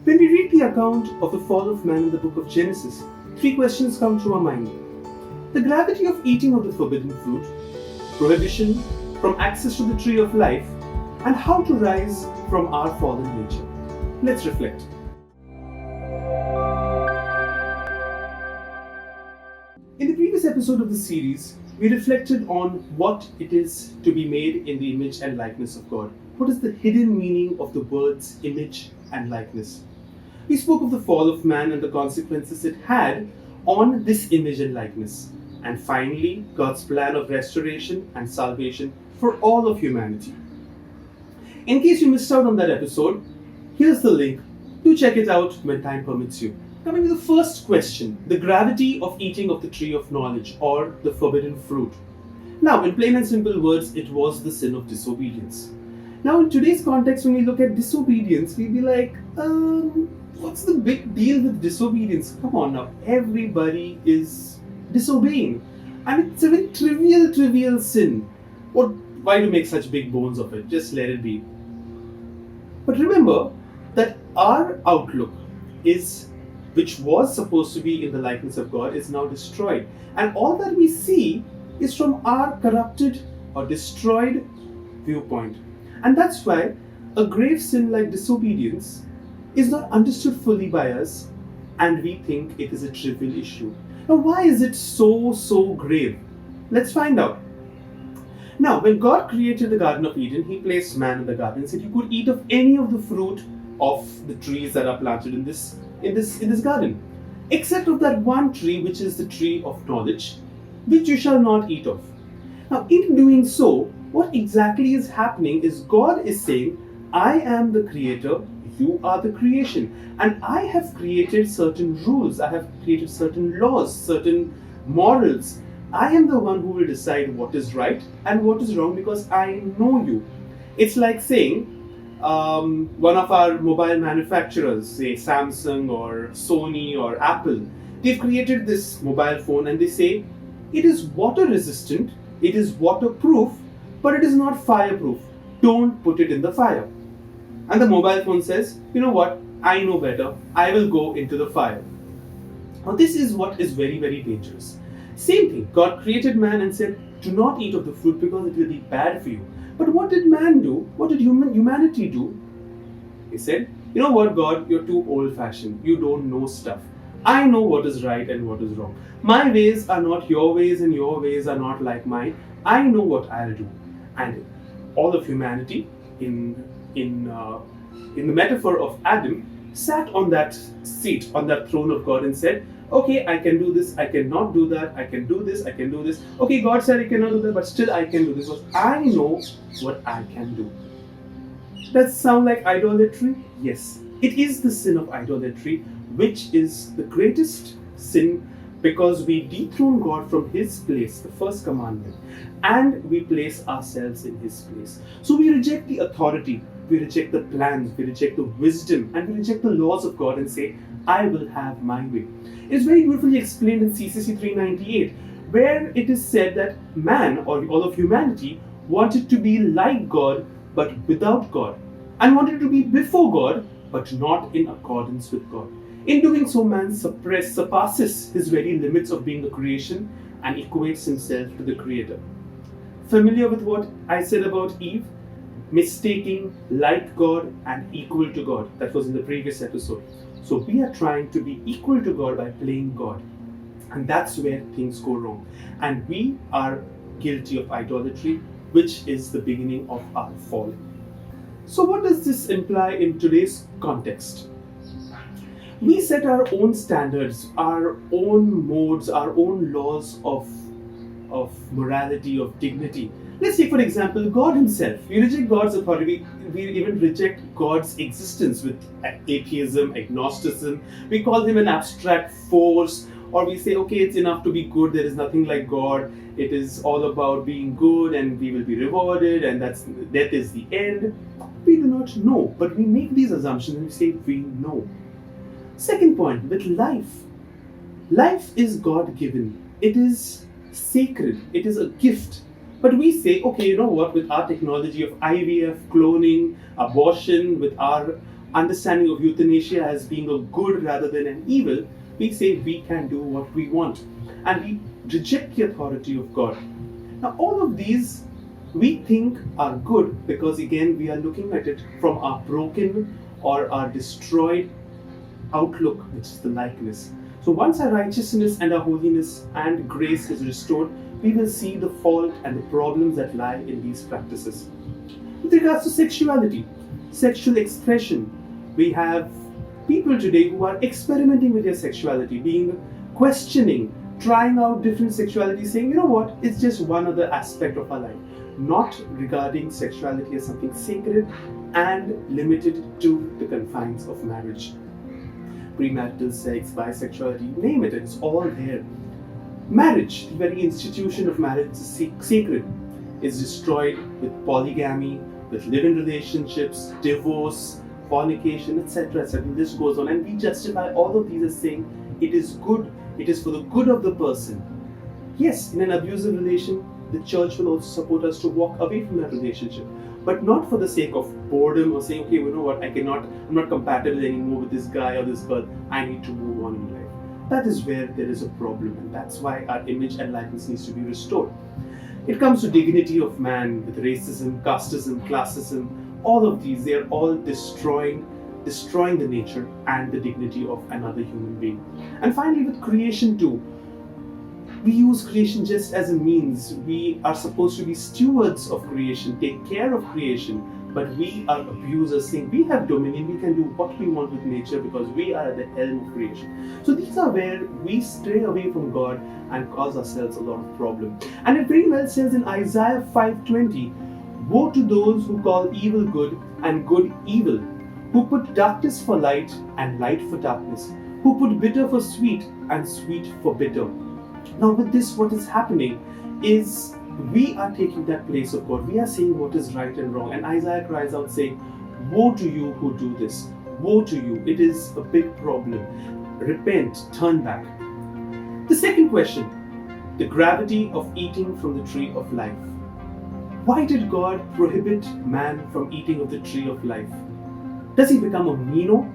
When we read the account of the fall of man in the book of Genesis, three questions come to our mind. The gravity of eating of the forbidden fruit, prohibition from access to the tree of life, and how to rise from our fallen nature. Let's reflect. In the previous episode of the series, we reflected on what it is to be made in the image and likeness of God. What is the hidden meaning of the words image and likeness? We spoke of the fall of man and the consequences it had on this image and likeness. And finally, God's plan of restoration and salvation for all of humanity. In case you missed out on that episode, here's the link. Do check it out when time permits you. Coming to the first question, the gravity of eating of the tree of knowledge or the forbidden fruit. Now, in plain and simple words, it was the sin of disobedience. Now, in today's context, when we look at disobedience, we'll be like, what's the big deal with disobedience? Come on now, everybody is disobeying. And it's a very trivial sin. Why do you make such big bones of it? Just let it be. But remember that our outlook which was supposed to be in the likeness of God, is now destroyed. And all that we see is from our corrupted or destroyed viewpoint. And that's why a grave sin like disobedience is not understood fully by us, and we think it is a trivial issue. Now, why is it so grave? Let's find out. Now, when God created the Garden of Eden, He placed man in the garden and said, you could eat of any of the fruit of the trees that are planted in this garden, except of that one tree, which is the tree of knowledge, which you shall not eat of. Now, in doing so, what exactly is happening is God is saying, I am the creator, you are the creation, and I have created certain rules, I have created certain laws, certain morals. I am the one who will decide what is right and what is wrong because I know you. It's like saying, one of our mobile manufacturers, say Samsung or Sony or Apple, they've created this mobile phone and they say, it is water resistant, it is waterproof, but it is not fireproof. Don't put it in the fire. And the mobile phone says, you know what, I know better, I will go into the fire. Now this is what is very dangerous. Same thing, God created man and said, do not eat of the fruit because it will be bad for you. But what did man do? What did humanity do? He said, you know what, God, you're too old-fashioned. You don't know stuff. I know what is right and what is wrong. My ways are not your ways and your ways are not like mine. I know what I'll do. And all of humanity, in the metaphor of Adam, sat on that seat, on that throne of God and said, okay, I can do this, I cannot do that, I can do this, I can do this. Okay, God said I cannot do that, but still I can do this because I know what I can do. Does it sound like idolatry? Yes, it is the sin of idolatry, which is the greatest sin because we dethrone God from His place, the first commandment, and we place ourselves in His place. So we reject the authority, we reject the plans, we reject the wisdom, and we reject the laws of God and say, I will have my way. It is very beautifully explained in CCC 398, where it is said that man, or all of humanity, wanted to be like God, but without God, and wanted to be before God, but not in accordance with God. In doing so, man surpasses his very limits of being a creation and equates himself to the Creator. Familiar with what I said about Eve? Mistaking like God and equal to God. That was in the previous episode. So we are trying to be equal to God by playing God. And that's where things go wrong. And we are guilty of idolatry, which is the beginning of our fall. So what does this imply in today's context? We set our own standards, our own modes, our own laws of morality, of dignity. Let's take, for example, God Himself. We reject God's authority. We even reject God's existence with atheism, agnosticism. We call Him an abstract force, or we say, okay, it's enough to be good. There is nothing like God. It is all about being good, and we will be rewarded, and death is the end. We do not know, but we make these assumptions and we say we know. Second point, with life. Life is God-given. It is sacred. It is a gift. But we say, okay, you know what, with our technology of IVF, cloning, abortion, with our understanding of euthanasia as being a good rather than an evil, we say we can do what we want. And we reject the authority of God. Now, all of these we think are good because, again, we are looking at it from our broken or our destroyed outlook, which is the likeness. So once our righteousness and our holiness and grace is restored, we will see the fault and the problems that lie in these practices. With regards to sexuality, sexual expression, we have people today who are experimenting with their sexuality, questioning, trying out different sexuality, saying, you know what, it's just one other aspect of our life, not regarding sexuality as something sacred and limited to the confines of marriage. Premarital sex, bisexuality, name it, it's all there. Marriage, the very institution of marriage is sacred, is destroyed with polygamy, with live-in relationships, divorce, fornication, etc., etc. This goes on, and we justify all of these as saying it is good, it is for the good of the person. Yes, in an abusive relation, the church will also support us to walk away from that relationship, but not for the sake of boredom or saying, okay, you know what, I'm not compatible anymore with this guy or this girl, I need to move on in life. That is where there is a problem, and that's why our image and likeness needs to be restored. It comes to dignity of man with racism, casteism, classism, all of these, they are all destroying the nature and the dignity of another human being. And finally, with creation too, we use creation just as a means. We are supposed to be stewards of creation, take care of creation, but we are abusers, saying we have dominion, we can do what we want with nature because we are at the helm of creation. So these are where we stray away from God and cause ourselves a lot of problem. And it very well says in Isaiah 5:20, woe to those who call evil good and good evil, who put darkness for light and light for darkness, who put bitter for sweet and sweet for bitter. Now with this, what is happening is we are taking that place of God. We are saying what is right and wrong. And Isaiah cries out saying, woe to you who do this. Woe to you. It is a big problem. Repent, turn back. The second question, the gravity of eating from the tree of life. Why did God prohibit man from eating of the tree of life? Does he become a meano?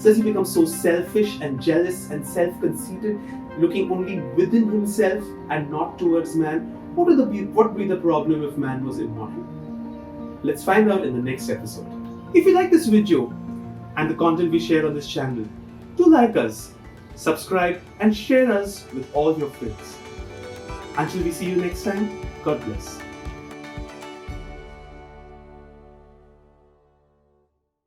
Does he become so selfish and jealous and self-conceited, looking only within himself and not towards man? What would be the problem if man was immortal? Let's find out in the next episode. If you like this video and the content we share on this channel, do like us, subscribe and share us with all your friends. Until we see you next time, God bless.